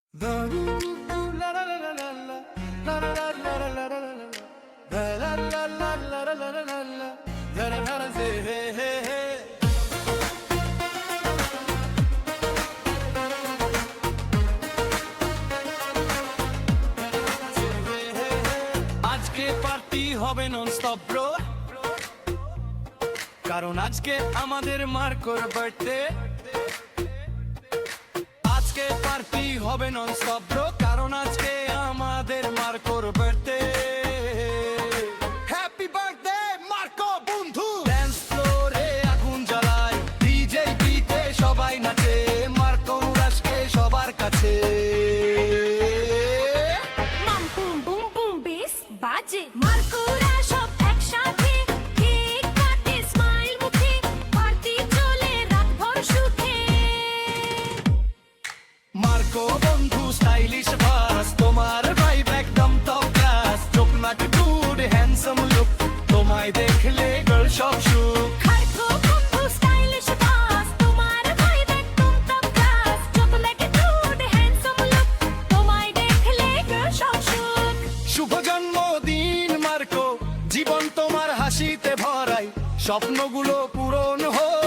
আজকে পার্টি হবে nonstop bro, কারণ আজকে আমাদের মার্কোর বার্থডে। আজকে পার্টি হবে ননস্টপ ব্রো, কারণ আজকে আমাদের মার্কোর বার্থডে। হ্যাপি বার্থডে মার্কো বন্ধু। ড্যান্স ফ্লোরে আগুন জ্বালায়, ডিজে বিতে সবাই নাচে, মার্কো আজকে সবার কাছে। মাম বুম বুম বুম বেস বাজে, মার্কোরা সব একসাথে, কেক কাটে স্মাইল মুখে, পার্টি চলে রাতভর সুখে। মার্কো বন্ধু স্টাইলিশ বাস, তোমার ভাইব একদম টপ ক্লাস, চোখ নাক গুড হ্যান্ডসাম লুক, তোমায় দেখলে গার্ল সব সুখ। মার্কো বন্ধু স্টাইলিশ বাস, তোমার ভাইব একদম টপ ক্লাস, চোখ লাগে গুড হ্যান্ডসাম লুক, তোমায় দেখলে গার্ল সব সুখ। শুভ জন্মদিন মার্কো, জীবন তোমার হাসিতে ভরাই, স্বপ্নগুলো পূরণ হোক।